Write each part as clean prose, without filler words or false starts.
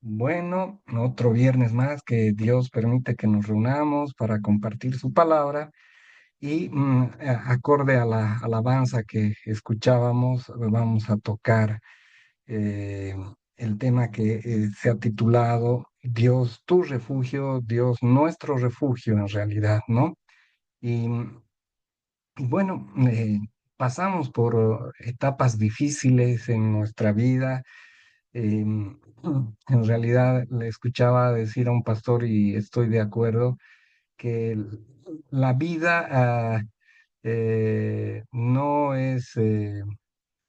Bueno, otro viernes más que Dios permite que nos reunamos para compartir su palabra y acorde a la alabanza que escuchábamos, vamos a tocar eh, el tema que se ha titulado Dios tu refugio, Dios nuestro refugio en realidad, ¿no? Y, y bueno, pasamos por etapas difíciles en nuestra vida. En realidad le escuchaba decir a un pastor y estoy de acuerdo que la vida no es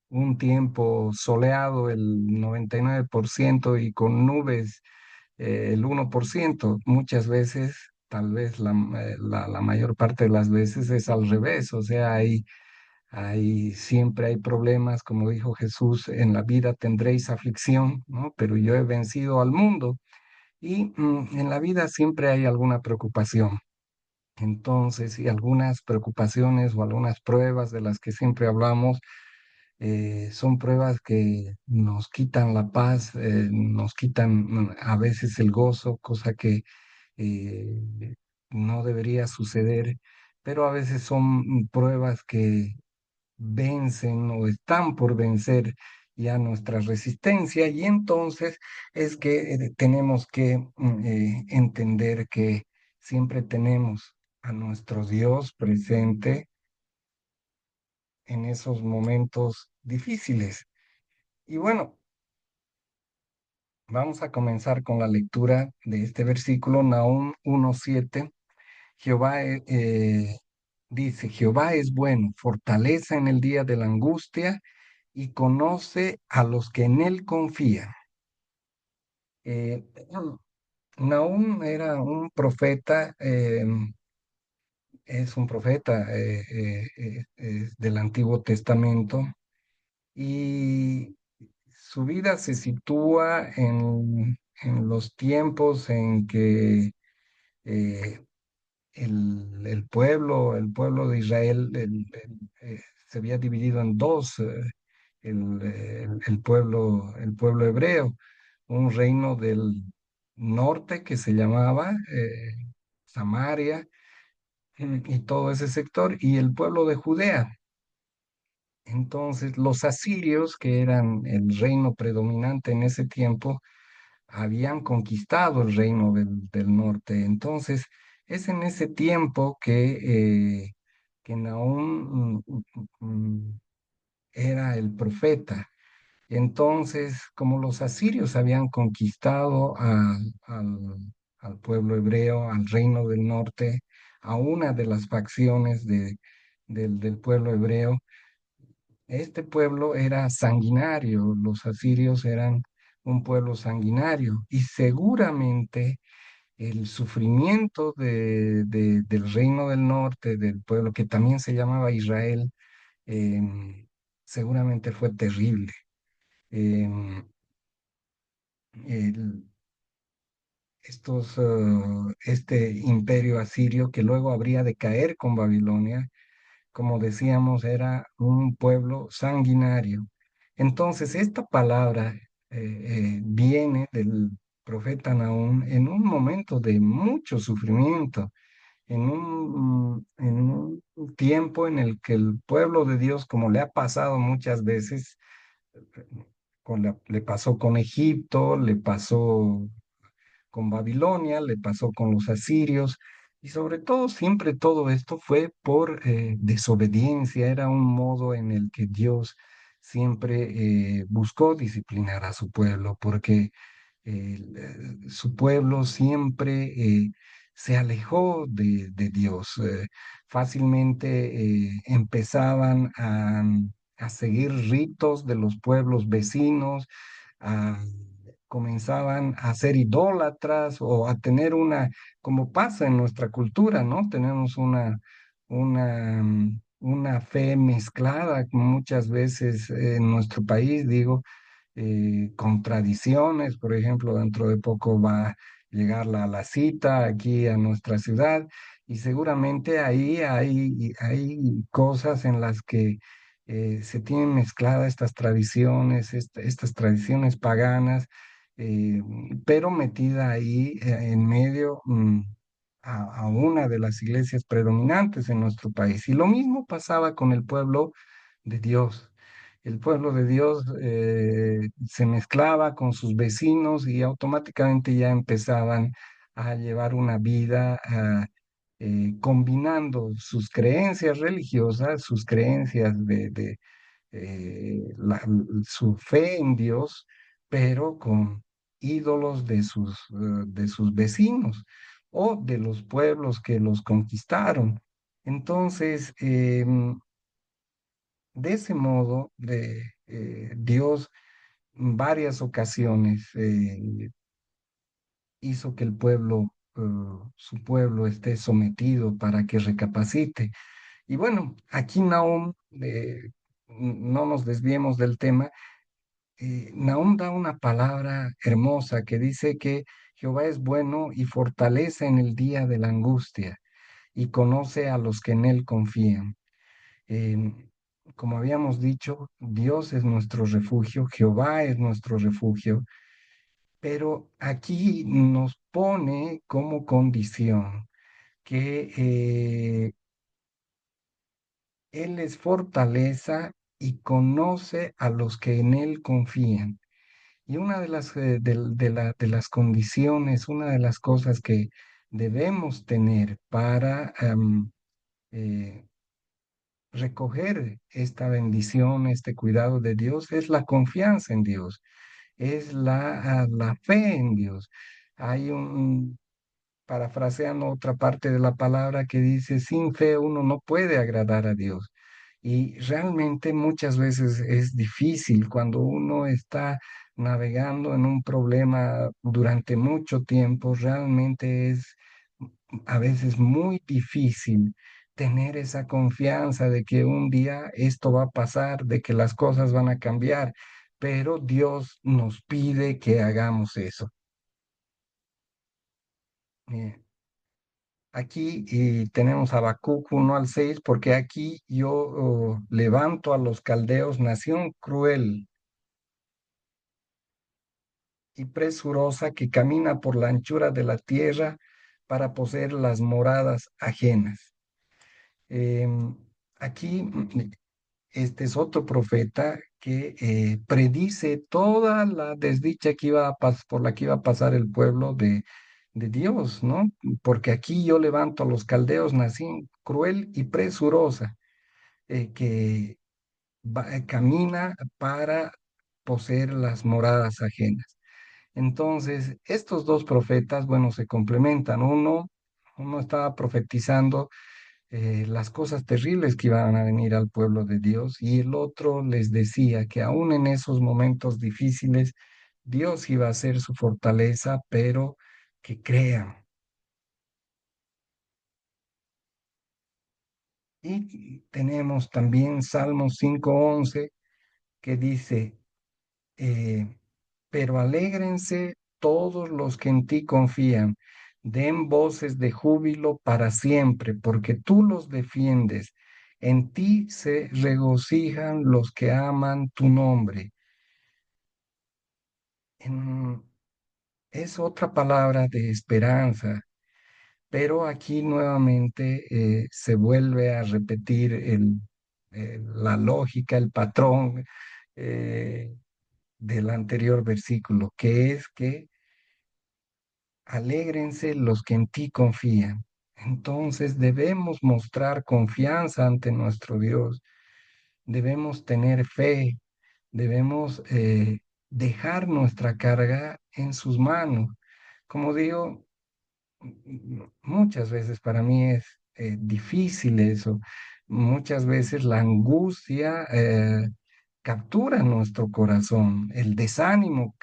un tiempo soleado el 99% y con nubes el 1%. Muchas veces, tal vez la mayor parte de las veces es al revés, o sea, siempre hay problemas, como dijo Jesús, en la vida tendréis aflicción, ¿no? Pero yo he vencido al mundo y en la vida siempre hay alguna preocupación. Entonces, y algunas preocupaciones o algunas pruebas de las que siempre hablamos son pruebas que nos quitan la paz, nos quitan a veces el gozo, cosa que eh, no debería suceder, pero a veces son pruebas que vencen o están por vencer ya nuestra resistencia y entonces es que tenemos que entender que siempre tenemos a nuestro Dios presente en esos momentos difíciles. Y bueno, vamos a comenzar con la lectura de este versículo, Nahum 1:7. Jehová dice, Jehová es bueno, fortaleza en el día de la angustia y conoce a los que en él confían. Eh, Nahum era un profeta, es un profeta del Antiguo Testamento y su vida se sitúa en los tiempos en que eh, el pueblo de Israel se había dividido en dos, el pueblo hebreo, un reino del norte que se llamaba Samaria y todo ese sector, y el pueblo de Judea. Entonces, los asirios, que eran el reino predominante en ese tiempo, habían conquistado el reino del norte. Entonces, es en ese tiempo que Nahum era el profeta. Entonces, como los asirios habían conquistado al pueblo hebreo, al reino del norte, a una de las facciones del pueblo hebreo, este pueblo era sanguinario, los asirios eran un pueblo sanguinario y seguramente el sufrimiento del reino del norte, del pueblo que también se llamaba Israel, em, seguramente fue terrible. Em, el- este imperio asirio que luego habría de caer con Babilonia, como decíamos, era un pueblo sanguinario. Entonces, esta palabra viene del profeta Nahum en un momento de mucho sufrimiento, en un tiempo en el que el pueblo de Dios, como le ha pasado muchas veces, le pasó con Egipto, le pasó con Babilonia, le pasó con los asirios, y sobre todo siempre todo esto fue por desobediencia, era un modo en el que Dios siempre buscó disciplinar a su pueblo, porque su pueblo siempre se alejó de Dios. Fácilmente empezaban a seguir ritos de los pueblos vecinos, a- comenzaban a ser idólatras o a tener como pasa en nuestra cultura, ¿no? Tenemos una fe mezclada muchas veces en nuestro país, digo con tradiciones. Por ejemplo, dentro de poco va a llegar la cita aquí a nuestra ciudad y seguramente ahí hay cosas en las que se tienen mezcladas estas tradiciones, estas tradiciones paganas eh, pero metida ahí en medio a una de las iglesias predominantes en nuestro país. Y lo mismo pasaba con el pueblo de Dios. El pueblo de Dios se mezclaba con sus vecinos y automáticamente ya empezaban a llevar una vida combinando sus creencias religiosas, sus creencias su fe en Dios, pero con ídolos de sus vecinos o de los pueblos que los conquistaron. Entonces, de ese modo, Dios en varias ocasiones hizo que el pueblo, su pueblo, esté sometido para que recapacite. Y bueno, aquí Nahum, no nos desviemos del tema. Nahum da una palabra hermosa que dice que Jehová es bueno y fortalece en el día de la angustia y conoce a los que en él confían. Em, Como habíamos dicho, Dios es nuestro refugio, Jehová es nuestro refugio, pero aquí nos pone como condición que Él es fortaleza y conoce a los que en Él confían. Y una de de las condiciones, una de las cosas que debemos tener para eh, recoger esta bendición, este cuidado de Dios, es la confianza en Dios, es la fe en Dios. Hay parafraseando otra parte de la palabra que dice, sin fe uno no puede agradar a Dios. Y realmente muchas veces es difícil cuando uno está navegando en un problema durante mucho tiempo, realmente es a veces muy difícil tener esa confianza de que un día esto va a pasar, de que las cosas van a cambiar, pero Dios nos pide que hagamos eso. Eh, Aquí tenemos Habacuc 1 al 6, porque aquí yo levanto a los caldeos, nación cruel y presurosa que camina por la anchura de la tierra para poseer las moradas ajenas. Em, Aquí este es otro profeta que predice toda la desdicha que por la que iba a pasar el pueblo de Dios, ¿no? Porque aquí yo levanto a los caldeos, nación cruel y presurosa, que camina para poseer las moradas ajenas. Entonces, estos dos profetas, bueno, se complementan. Uno estaba profetizando las cosas terribles que iban a venir al pueblo de Dios y el otro les decía que aún en esos momentos difíciles, Dios iba a ser su fortaleza, pero que crean. Y tenemos también Salmos 5:11 que dice, eh, pero alégrense todos los que en ti confían, den voces de júbilo para siempre, porque tú los defiendes. En ti se regocijan los que aman tu nombre. En- es otra palabra de esperanza, pero aquí nuevamente se vuelve a repetir la lógica, el patrón eh, del anterior versículo, que es que alégrense los que en ti confían. Entonces debemos mostrar confianza ante nuestro Dios, debemos tener fe, debemos dejar nuestra carga en sus manos. Como digo, muchas veces para mí es difícil eso. Muchas veces la angustia captura nuestro corazón, el desánimo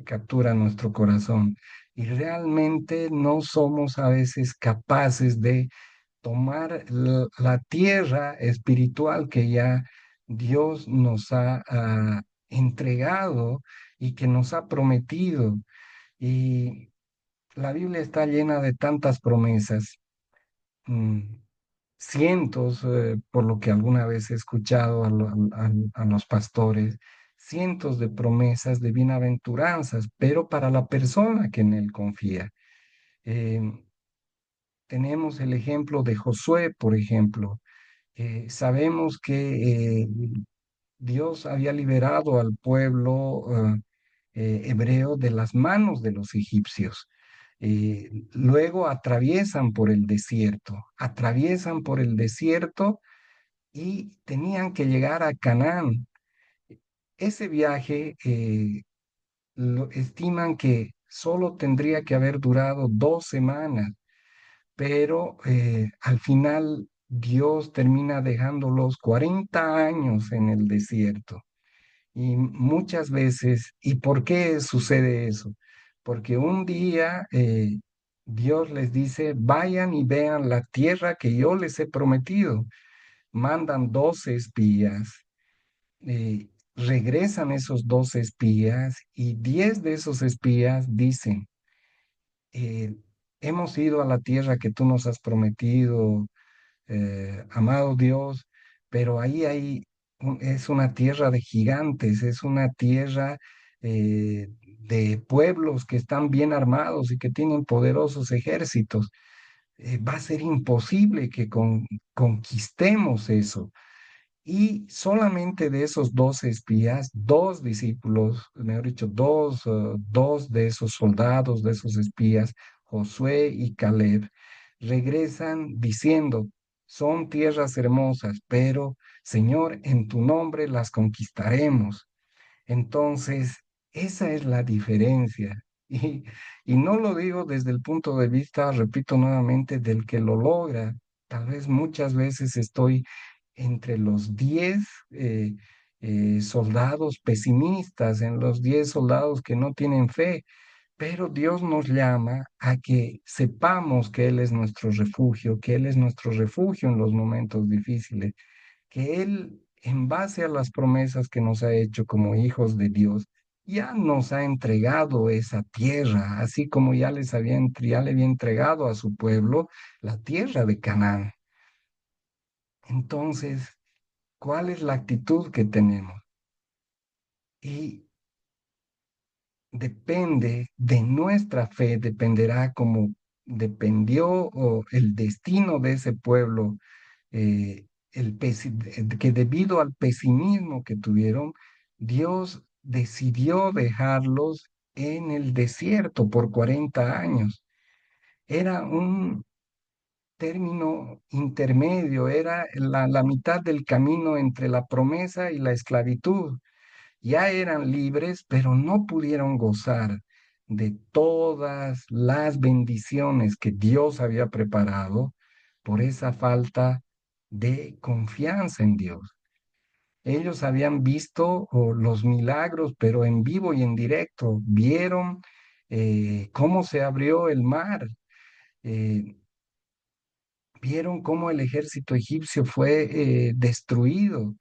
captura nuestro corazón y realmente no somos a veces capaces de tomar la tierra espiritual que ya Dios nos ha entregado y que nos ha prometido. Y la Biblia está llena de tantas promesas, mm, cientos, por lo que alguna vez he escuchado a los pastores, cientos de promesas de bienaventuranzas, pero para la persona que en él confía. Eh, Tenemos el ejemplo de Josué, por ejemplo. Sabemos que Dios había liberado al pueblo hebreo de las manos de los egipcios. Luego atraviesan por el desierto y tenían que llegar a Canaán. Ese viaje lo estiman que solo tendría que haber durado 2 semanas, pero al final Dios termina dejándolos 40 años en el desierto. Y muchas veces, ¿y por qué sucede eso? Porque un día Dios les dice, vayan y vean la tierra que yo les he prometido. Mandan 12 espías, regresan esos 12 espías y 10 de esos espías dicen, eh, hemos ido a la tierra que tú nos has prometido, amado Dios, pero ahí es una tierra de gigantes, es una tierra de pueblos que están bien armados y que tienen poderosos ejércitos. Va a ser imposible que conquistemos eso. Y solamente de esos 12 espías, dos discípulos, mejor dicho, dos de esos soldados, de esos espías, Josué y Caleb, regresan diciendo, son tierras hermosas, pero Señor, en tu nombre las conquistaremos. Entonces, esa es la diferencia. Y, y no lo digo desde el punto de vista, repito nuevamente, del que lo logra. Tal vez muchas veces estoy entre los 10 eh, soldados pesimistas, en los 10 soldados que no tienen fe, pero Dios nos llama a que sepamos que Él es nuestro refugio, que Él es nuestro refugio en los momentos difíciles, que Él, en base a las promesas que nos ha hecho como hijos de Dios, ya nos ha entregado esa tierra, así como ya le había entregado a su pueblo la tierra de Canaán. Entonces, ¿cuál es la actitud que tenemos? Y depende de nuestra fe, dependerá como dependió el destino de ese pueblo, que debido al pesimismo que tuvieron, Dios decidió dejarlos en el desierto por 40 años. Era un término intermedio, era la mitad del camino entre la promesa y la esclavitud. Ya eran libres, pero no pudieron gozar de todas las bendiciones que Dios había preparado por esa falta de confianza en Dios. Ellos habían visto los milagros, pero en vivo y en directo. Vieron cómo se abrió el mar, eh, vieron cómo el ejército egipcio fue destruido,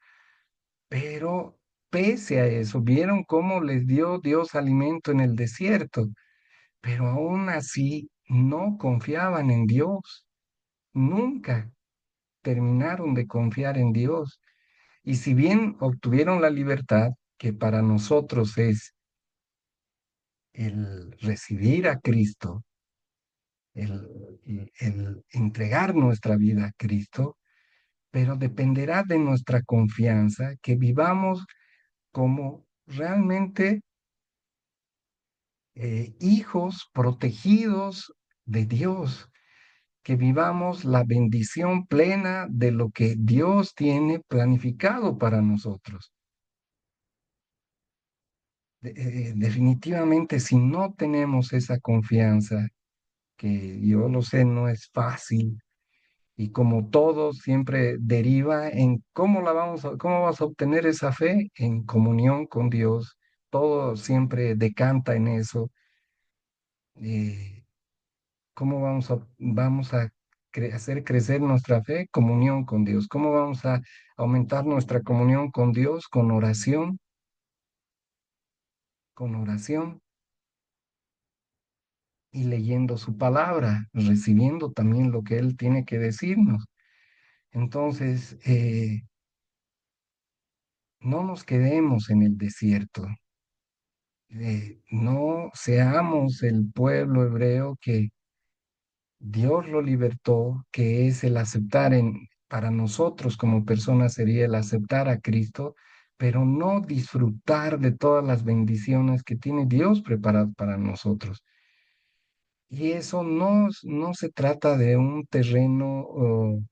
pero pese a eso, vieron cómo les dio Dios alimento en el desierto, pero aún así no confiaban en Dios. Nunca terminaron de confiar en Dios. Y si bien obtuvieron la libertad, que para nosotros es el recibir a Cristo, el entregar nuestra vida a Cristo, pero dependerá de nuestra confianza, que vivamos como realmente hijos protegidos de Dios, que vivamos la bendición plena de lo que Dios tiene planificado para nosotros. Definitivamente, si no tenemos esa confianza, que yo lo sé, no es fácil, y como todo siempre deriva en cómo vas a obtener esa fe en comunión con Dios. Todo siempre decanta en eso. eh, ¿Cómo vamos a hacer crecer nuestra fe? Comunión con Dios. ¿Cómo vamos a aumentar nuestra comunión con Dios? Con oración y leyendo su palabra, recibiendo también lo que Él tiene que decirnos. Entonces, no nos quedemos en el desierto, no seamos el pueblo hebreo que Dios lo libertó, que es el aceptar para nosotros como personas sería el aceptar a Cristo, pero no disfrutar de todas las bendiciones que tiene Dios preparadas para nosotros. Y eso no se trata de un terreno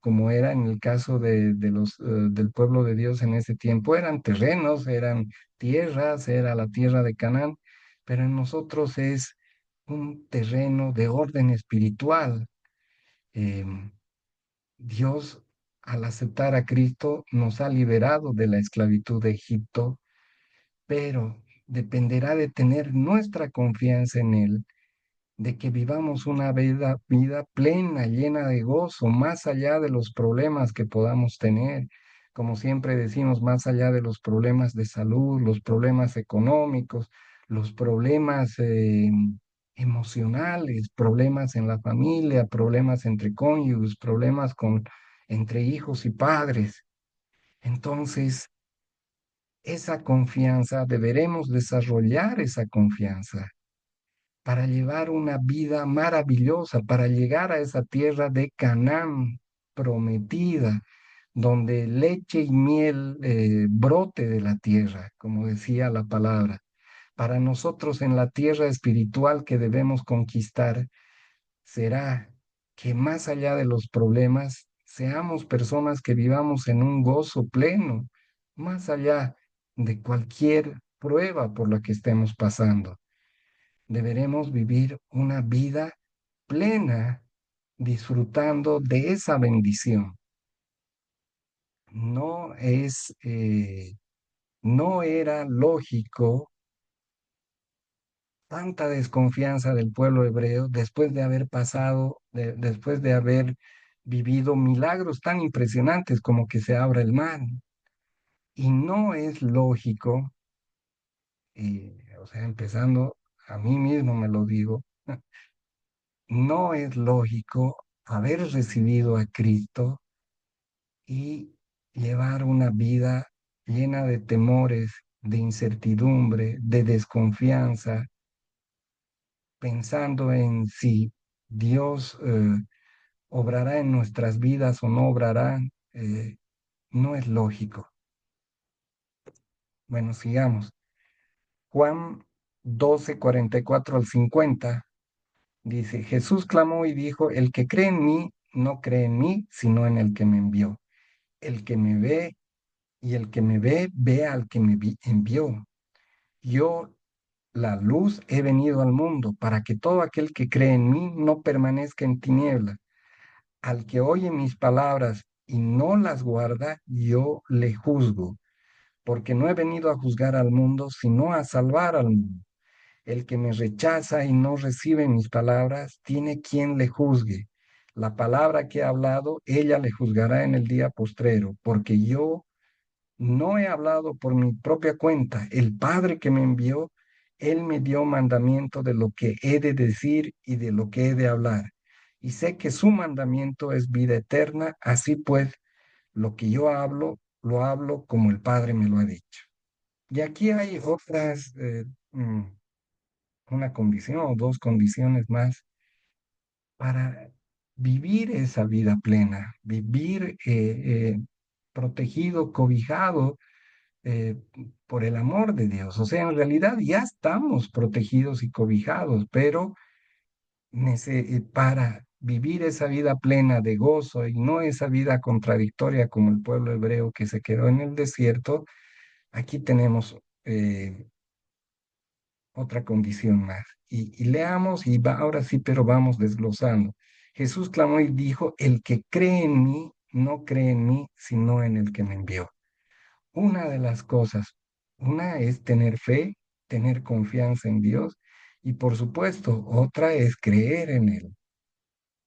como era en el caso del pueblo de Dios en ese tiempo. Eran terrenos, eran tierras, era la tierra de Canaán, pero en nosotros es un terreno de orden espiritual. Em, Dios, al aceptar a Cristo, nos ha liberado de la esclavitud de Egipto, pero dependerá de tener nuestra confianza en Él, de que vivamos una vida plena, llena de gozo, más allá de los problemas que podamos tener. Como siempre decimos, más allá de los problemas de salud, los problemas económicos, los problemas emocionales, problemas en la familia, problemas entre cónyuges, problemas entre hijos y padres. Entonces, esa confianza, deberemos desarrollar esa confianza para llevar una vida maravillosa, para llegar a esa tierra de Canaán prometida, donde leche y miel brote de la tierra, como decía la palabra. Para nosotros en la tierra espiritual que debemos conquistar será que más allá de los problemas, seamos personas que vivamos en un gozo pleno, más allá de cualquier prueba por la que estemos pasando. Deberemos vivir una vida plena, disfrutando de esa bendición. No es, no era lógico tanta desconfianza del pueblo hebreo después de haber pasado, después de haber vivido milagros tan impresionantes como que se abra el mar. Y no es lógico, o sea, empezando, a mí mismo me lo digo, no es lógico haber recibido a Cristo y llevar una vida llena de temores, de incertidumbre, de desconfianza, pensando en si Dios obrará en nuestras vidas o no obrará, no es lógico. Bueno, sigamos. Juan 12:44 al 50 dice, Jesús clamó y dijo, el que cree en mí, no cree en mí, sino en el que me envió. El que me ve y el que me ve, ve al que envió. Yo, la luz, he venido al mundo para que todo aquel que cree en mí no permanezca en tinieblas. Al que oye mis palabras y no las guarda, yo le juzgo, porque no he venido a juzgar al mundo, sino a salvar al mundo. El que me rechaza y no recibe mis palabras, tiene quien le juzgue. La palabra que he hablado, ella le juzgará en el día postrero, porque yo no he hablado por mi propia cuenta. El Padre que me envió, Él me dio mandamiento de lo que he de decir y de lo que he de hablar. Y sé que su mandamiento es vida eterna. Así pues, lo que yo hablo, lo hablo como el Padre me lo ha dicho. Y aquí hay mm, una condición o dos condiciones más para vivir esa vida plena, vivir protegido, cobijado eh, por el amor de Dios. O sea, en realidad ya estamos protegidos y cobijados, pero para vivir esa vida plena de gozo y no esa vida contradictoria como el pueblo hebreo que se quedó en el desierto, aquí tenemos otra condición más. Y leamos y ahora sí, pero vamos desglosando. Jesús clamó y dijo, el que cree en mí, no cree en mí, sino en el que me envió. Una de las cosas, una es tener fe, tener confianza en Dios y por supuesto, otra es creer en Él.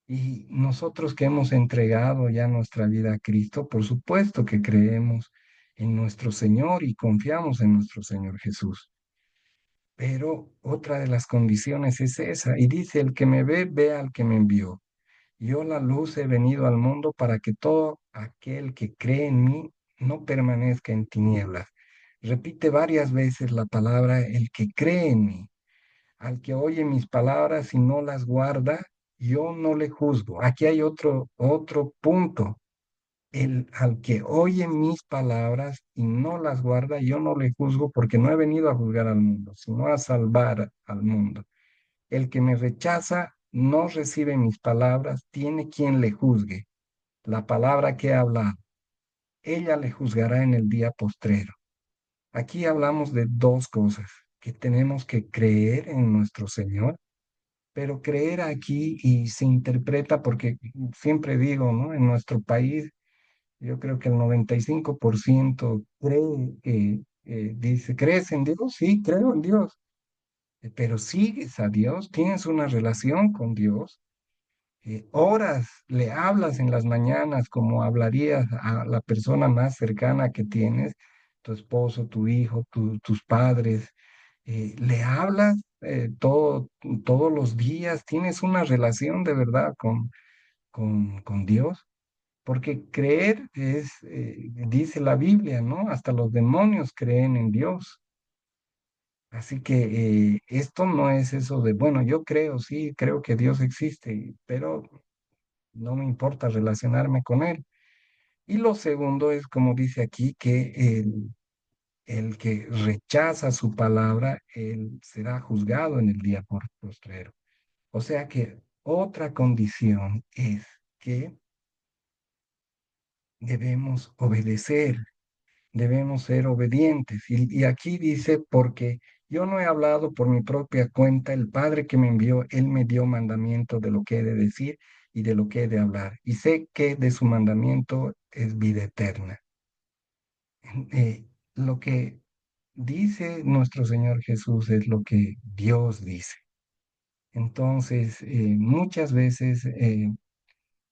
Y nosotros que hemos entregado ya nuestra vida a Cristo, por supuesto que creemos en nuestro Señor y confiamos en nuestro Señor Jesús. Pero otra de las condiciones es esa, y dice, el que me ve, ve al que me envió. Yo la luz he venido al mundo para que todo aquel que cree en mí no permanezca en tinieblas. repite varias veces la palabra el que cree en mí. Al que oye mis palabras y no las guarda, yo no le juzgo. Aquí hay otro punto. Al que oye mis palabras y no las guarda, yo no le juzgo porque no he venido a juzgar al mundo, sino a salvar al mundo. El que me rechaza no recibe mis palabras, tiene quien le juzgue. La palabra que he hablado, ella le juzgará en el día postrero. Aquí hablamos de dos cosas, que tenemos que creer en nuestro Señor, pero creer aquí y se interpreta porque siempre digo, ¿no? En nuestro país, yo creo que el 95% cree que dice, ¿crees en Dios? Sí, creo en Dios. Pero sigues a Dios, tienes una relación con Dios, oras, le hablas en las mañanas como hablarías a la persona más cercana que tienes, tu esposo, tu hijo, tus padres, le hablas todos los días, tienes una relación de verdad con Dios. Porque creer es, dice la Biblia, ¿no? Hasta los demonios creen en Dios. Así que esto no es eso de, bueno, yo creo, sí, creo que Dios existe, pero no me importa relacionarme con Él. Y lo segundo es, como dice aquí, que el que rechaza su palabra, él será juzgado en el día por postrero. O sea que otra condición es que debemos obedecer. Debemos ser obedientes. Y aquí dice, porque yo no he hablado por mi propia cuenta, el Padre que me envió, Él me dio mandamiento de lo que he de decir y de lo que he de hablar. Y sé que de su mandamiento es vida eterna. Lo que dice nuestro Señor Jesús es lo que Dios dice. Entonces, muchas veces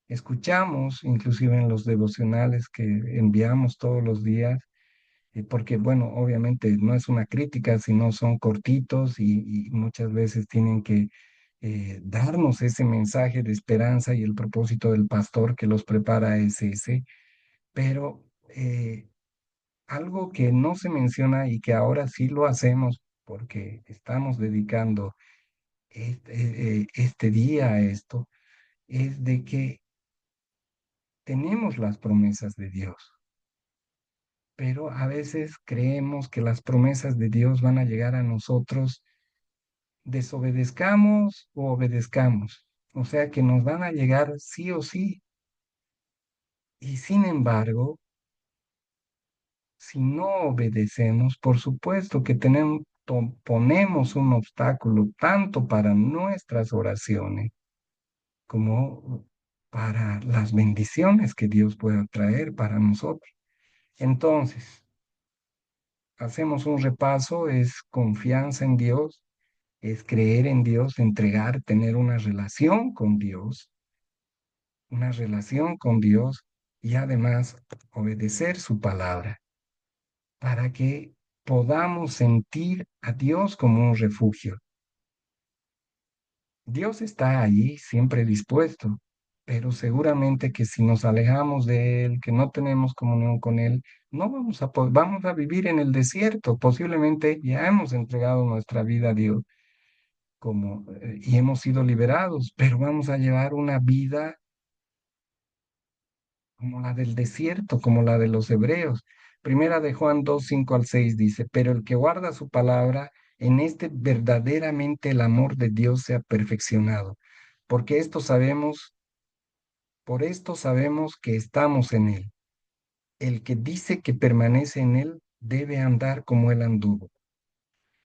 escuchamos, inclusive en los devocionales que enviamos todos los días, porque bueno, obviamente no es una crítica, sino son cortitos y muchas veces tienen que darnos ese mensaje de esperanza y el propósito del pastor que los prepara es ese, pero algo que no se menciona y que ahora sí lo hacemos porque estamos dedicando este día a esto, es de que tenemos las promesas de Dios, pero a veces creemos que las promesas de Dios van a llegar a nosotros desobedezcamos o obedezcamos. O sea que nos van a llegar sí o sí. Y sin embargo, si no obedecemos, por supuesto que ponemos un obstáculo tanto para nuestras oraciones como para las bendiciones que Dios pueda traer para nosotros. Entonces, hacemos un repaso, es confianza en Dios, es creer en Dios, entregar, tener una relación con Dios y además obedecer su palabra para que podamos sentir a Dios como un refugio. Dios está allí siempre dispuesto, pero seguramente que si nos alejamos de Él, que no tenemos comunión con Él, no vamos a vivir en el desierto. Posiblemente ya hemos entregado nuestra vida a Dios y hemos sido liberados, pero vamos a llevar una vida como la del desierto, como la de los hebreos. Primera de Juan 2 5 al 6 dice, pero el que guarda su palabra, en este verdaderamente el amor de Dios se ha perfeccionado, porque por esto sabemos que estamos en él. El que dice que permanece en él debe andar como él anduvo.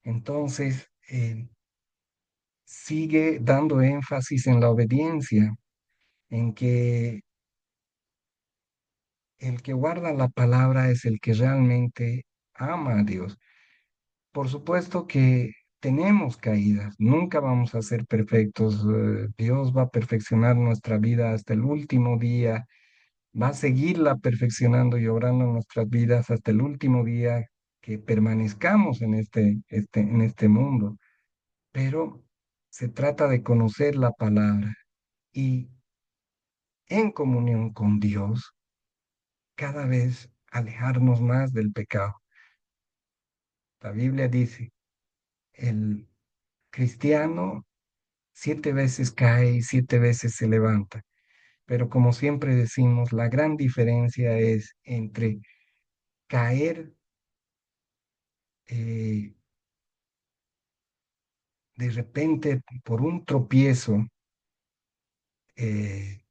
Entonces, sigue dando énfasis en la obediencia, en que el que guarda la palabra es el que realmente ama a Dios. Por supuesto que tenemos caídas, nunca vamos a ser perfectos. Dios va a perfeccionar nuestra vida hasta el último día, va a seguirla perfeccionando y obrando en nuestras vidas hasta el último día que permanezcamos en en este mundo. Pero se trata de conocer la palabra y en comunión con Dios, cada vez alejarnos más del pecado. La Biblia dice, el cristiano 7 veces cae y 7 veces se levanta. Pero como siempre decimos, la gran diferencia es entre caer eh, de repente por un tropiezo eh,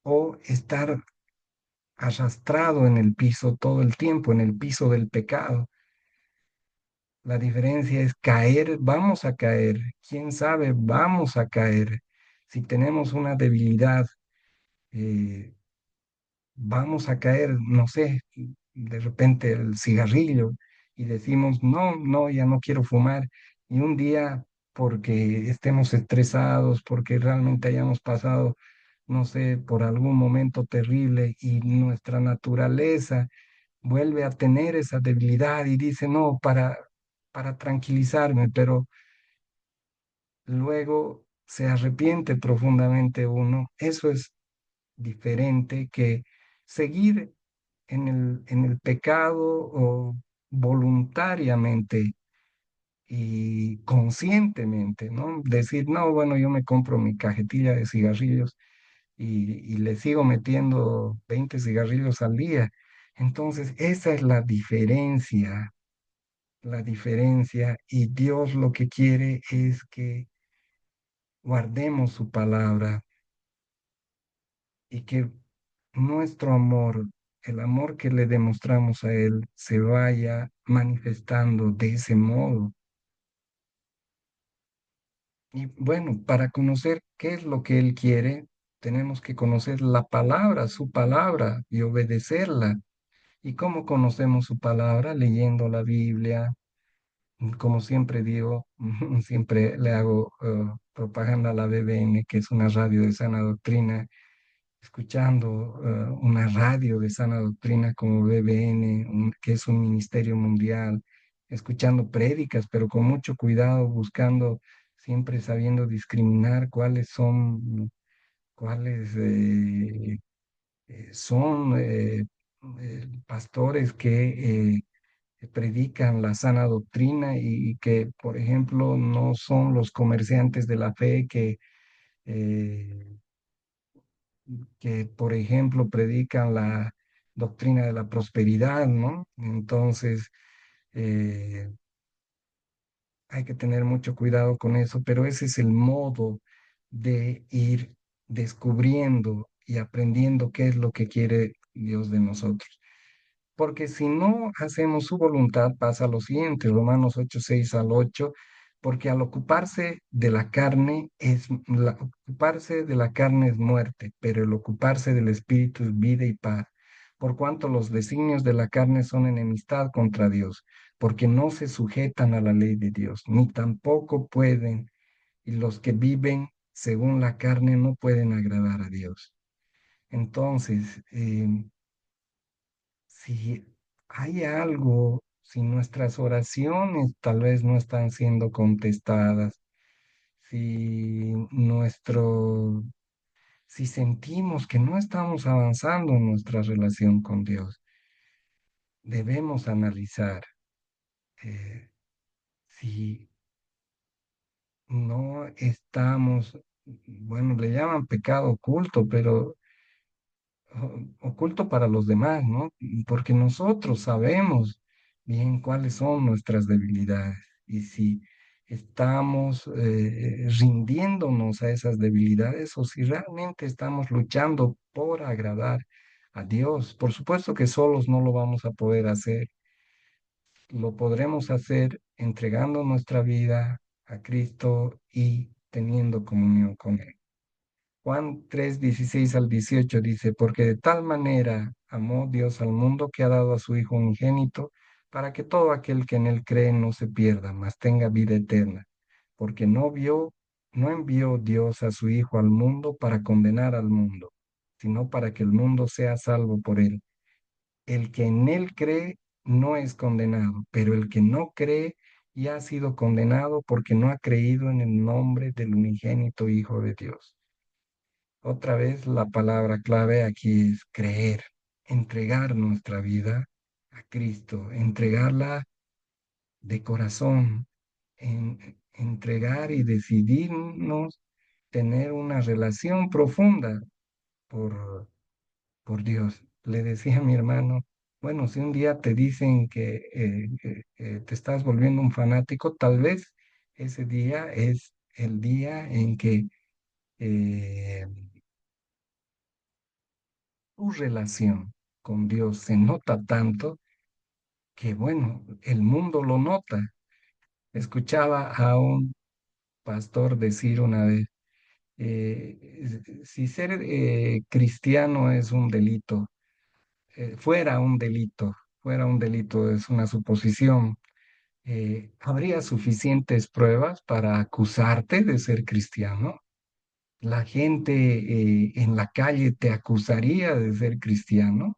o estar arrastrado en el piso todo el tiempo, en el piso del pecado. La diferencia es caer, vamos a caer, quién sabe, vamos a caer. Si tenemos una debilidad, eh, vamos a caer, no sé, de repente el cigarrillo y decimos, no, no, ya no quiero fumar. Y un día, porque estemos estresados, porque realmente hayamos pasado, no sé, por algún momento terrible y nuestra naturaleza vuelve a tener esa debilidad y dice, no, para tranquilizarme, pero luego se arrepiente profundamente uno. Eso es diferente que seguir en el pecado o voluntariamente y conscientemente, ¿no? Decir, no, bueno, yo me compro mi cajetilla de cigarrillos y le sigo metiendo 20 cigarrillos al día. Entonces, esa es la diferencia, y Dios lo que quiere es que guardemos su palabra y que nuestro amor, el amor que le demostramos a Él, se vaya manifestando de ese modo. Y bueno, para conocer qué es lo que Él quiere, tenemos que conocer la palabra, su palabra, y obedecerla. ¿Y cómo conocemos su palabra? Leyendo la Biblia. Como siempre digo, siempre le hago propaganda a la BBN, que es una radio de sana doctrina, escuchando una radio de sana doctrina como BBN, que es un ministerio mundial, escuchando prédicas, pero con mucho cuidado, buscando, siempre sabiendo discriminar cuáles son pastores que predican la sana doctrina y que, por ejemplo, no son los comerciantes de la fe eh, que, por ejemplo, predican la doctrina de la prosperidad, ¿no? Entonces, eh, hay que tener mucho cuidado con eso, pero ese es el modo de ir descubriendo y aprendiendo qué es lo que quiere Dios de nosotros. Porque si no hacemos su voluntad, pasa lo siguiente, Romanos 8, 6 al 8, porque al ocuparse de la carne ocuparse de la carne es muerte, pero el ocuparse del espíritu es vida y paz. Por cuanto los designios de la carne son enemistad contra Dios, porque no se sujetan a la ley de Dios, ni tampoco pueden, y los que viven según la carne no pueden agradar a Dios. Entonces, si hay algo, si nuestras oraciones tal vez no están siendo contestadas, si si sentimos que no estamos avanzando en nuestra relación con Dios, debemos analizar eh, si no estamos, bueno, le llaman pecado oculto, pero oculto para los demás, ¿no? Porque nosotros sabemos bien cuáles son nuestras debilidades y si estamos rindiéndonos a esas debilidades o si realmente estamos luchando por agradar a Dios. Por supuesto que solos no lo vamos a poder hacer, lo podremos hacer entregando nuestra vida a Cristo y teniendo comunión con Él. Juan 3, 16 al 18 dice, porque de tal manera amó Dios al mundo que ha dado a su Hijo unigénito, para que todo aquel que en él cree no se pierda, mas tenga vida eterna. Porque no envió Dios a su Hijo al mundo para condenar al mundo, sino para que el mundo sea salvo por él. El que en él cree no es condenado, pero el que no cree ya ha sido condenado porque no ha creído en el nombre del unigénito Hijo de Dios. Otra vez la palabra clave aquí es creer, entregar nuestra vida a Cristo, entregarla de corazón, en entregar y decidirnos tener una relación profunda por, por Dios. Le decía a mi hermano, bueno, si un día te dicen que te estás volviendo un fanático, tal vez ese día es el día en que eh, tu relación con Dios se nota tanto que, bueno, el mundo lo nota. Escuchaba a un pastor decir una vez, si ser cristiano es un delito, fuera un delito, fuera un delito, es una suposición, ¿habría suficientes pruebas para acusarte de ser cristiano? ¿La gente en la calle te acusaría de ser cristiano?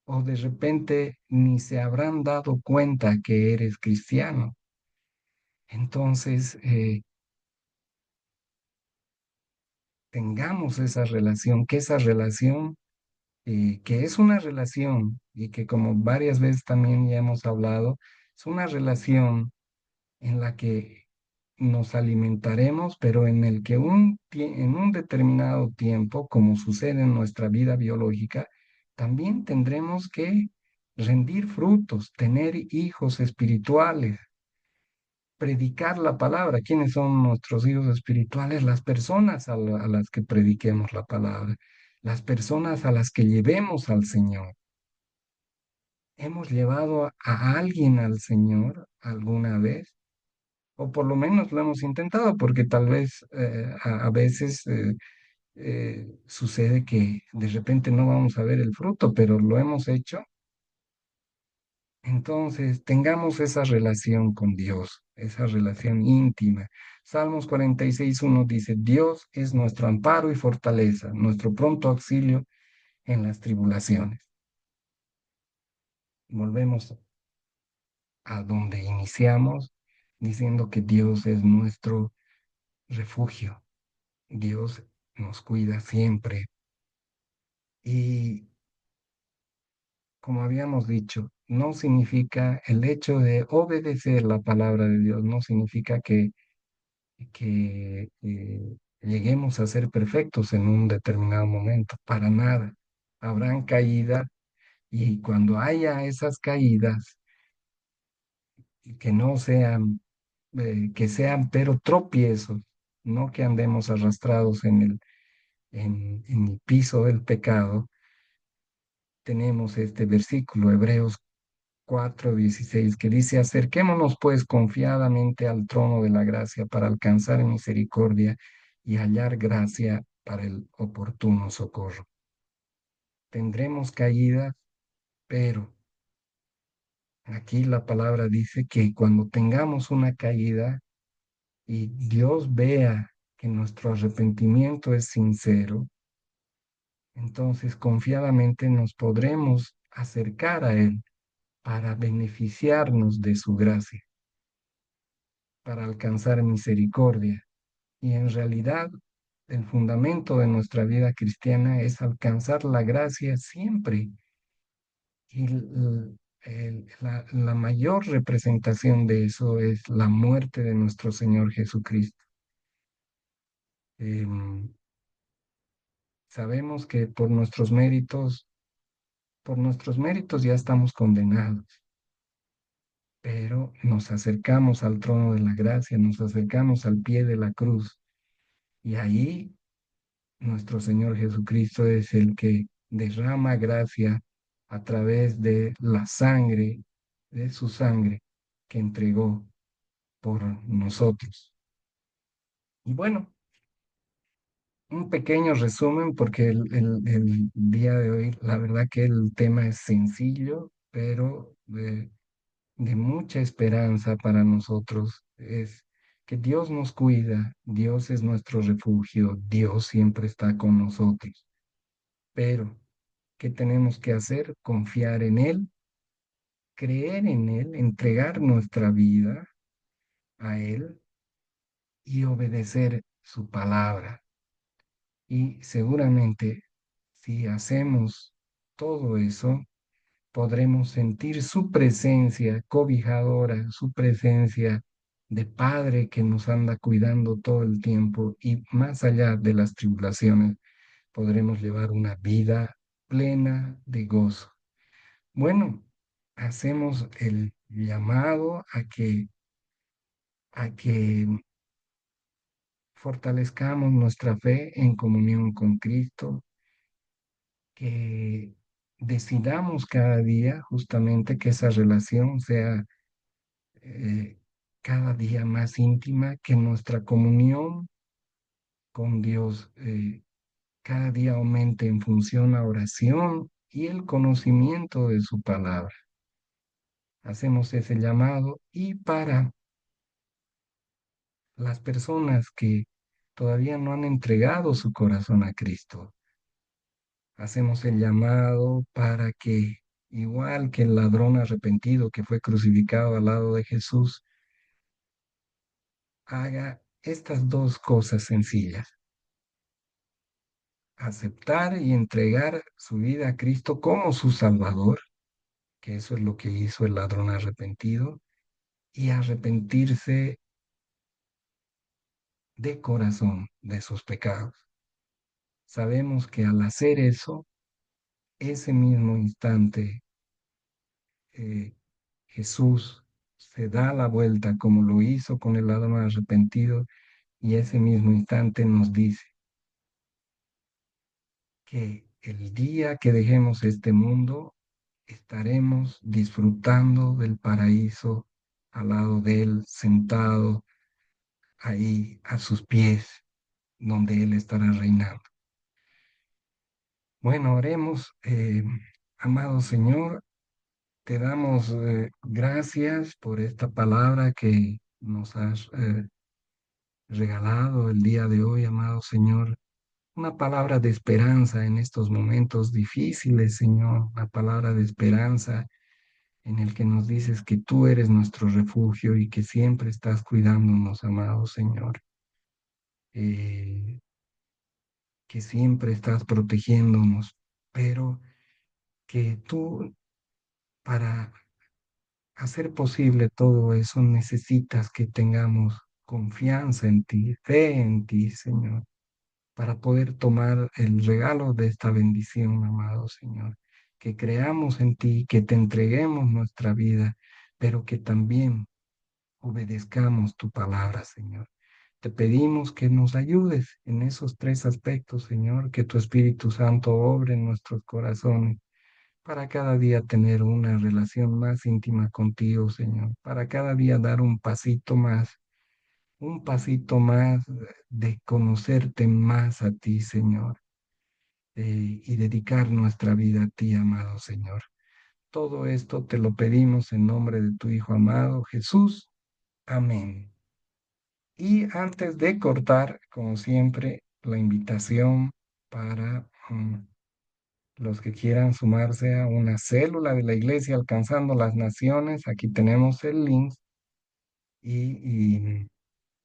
¿O de repente ni se habrán dado cuenta que eres cristiano? Entonces, tengamos esa relación, que esa relación, que es una relación y que como varias veces también ya hemos hablado, es una relación en la que nos alimentaremos, pero en el que en un determinado tiempo, como sucede en nuestra vida biológica, también tendremos que rendir frutos, tener hijos espirituales, predicar la palabra. ¿Quiénes son nuestros hijos espirituales? Las personas a las que prediquemos la palabra, las personas a las que llevemos al Señor. ¿Hemos llevado a alguien al Señor alguna vez? O por lo menos lo hemos intentado, porque tal vez a veces sucede que de repente no vamos a ver el fruto, pero lo hemos hecho. Entonces, tengamos esa relación con Dios, esa relación íntima. Salmos 46:1 dice, Dios es nuestro amparo y fortaleza, nuestro pronto auxilio en las tribulaciones. Volvemos a donde iniciamos diciendo que Dios es nuestro refugio. Dios nos cuida siempre. Y como habíamos dicho, no significa el hecho de obedecer la palabra de Dios, no significa que lleguemos a ser perfectos en un determinado momento, para nada. Habrán caídas y cuando haya esas caídas, que no sean, que sean pero tropiezos, no que andemos arrastrados en el piso del pecado. Tenemos este versículo, Hebreos 4:16, que dice, acerquémonos pues confiadamente al trono de la gracia para alcanzar misericordia y hallar gracia para el oportuno socorro. Tendremos caídas, pero aquí la palabra dice que cuando tengamos una caída y Dios vea que nuestro arrepentimiento es sincero, entonces confiadamente nos podremos acercar a Él para beneficiarnos de su gracia, para alcanzar misericordia. Y en realidad, el fundamento de nuestra vida cristiana es alcanzar la gracia siempre. Y la mayor representación de eso es la muerte de nuestro Señor Jesucristo. Em, Sabemos que por nuestros méritos ya estamos condenados, pero nos acercamos al trono de la gracia, nos acercamos al pie de la cruz y ahí nuestro Señor Jesucristo es el que derrama gracia a través de la sangre, de su sangre que entregó por nosotros. Y bueno, un pequeño resumen porque el día de hoy, la verdad que el tema es sencillo, pero de mucha esperanza para nosotros. Es que Dios nos cuida, Dios es nuestro refugio, Dios siempre está con nosotros. Pero, ¿qué tenemos que hacer? Confiar en Él, creer en Él, entregar nuestra vida a Él y obedecer su palabra. Y seguramente si hacemos todo eso, podremos sentir su presencia cobijadora, su presencia de Padre que nos anda cuidando todo el tiempo y más allá de las tribulaciones, podremos llevar una vida plena de gozo. Bueno, hacemos el llamado a que fortalezcamos nuestra fe en comunión con Cristo, que decidamos cada día justamente que esa relación sea eh, cada día más íntima, que nuestra comunión con Dios cada día aumente en función a oración y el conocimiento de su palabra. Hacemos ese llamado y para las personas que todavía no han entregado su corazón a Cristo, hacemos el llamado para que, igual que el ladrón arrepentido que fue crucificado al lado de Jesús, haga estas dos cosas sencillas: aceptar y entregar su vida a Cristo como su Salvador, que eso es lo que hizo el ladrón arrepentido, y arrepentirse de corazón de sus pecados. Sabemos que al hacer eso, ese mismo instante, eh, Jesús se da la vuelta como lo hizo con el ladrón arrepentido y ese mismo instante nos dice que el día que dejemos este mundo estaremos disfrutando del paraíso al lado de Él, sentado ahí a sus pies, donde Él estará reinando. Bueno, oremos. Amado Señor, te damos gracias por esta palabra que nos has regalado el día de hoy, amado Señor. Una palabra de esperanza en estos momentos difíciles, Señor. Una palabra de esperanza en el que nos dices que tú eres nuestro refugio y que siempre estás cuidándonos, amado Señor. Eh, que siempre estás protegiéndonos, pero que tú, para hacer posible todo eso, necesitas que tengamos confianza en ti, fe en ti, Señor, para poder tomar el regalo de esta bendición, amado Señor. Que creamos en ti, que te entreguemos nuestra vida, pero que también obedezcamos tu palabra, Señor. Te pedimos que nos ayudes en esos tres aspectos, Señor, que tu Espíritu Santo obre en nuestros corazones para cada día tener una relación más íntima contigo, Señor, para cada día dar un pasito más de conocerte más a ti, Señor, y dedicar nuestra vida a ti, amado Señor. Todo esto te lo pedimos en nombre de tu Hijo amado, Jesús. Amén. Y antes de cortar, como siempre, la invitación para los que quieran sumarse a una célula de la iglesia alcanzando las naciones, aquí tenemos el link y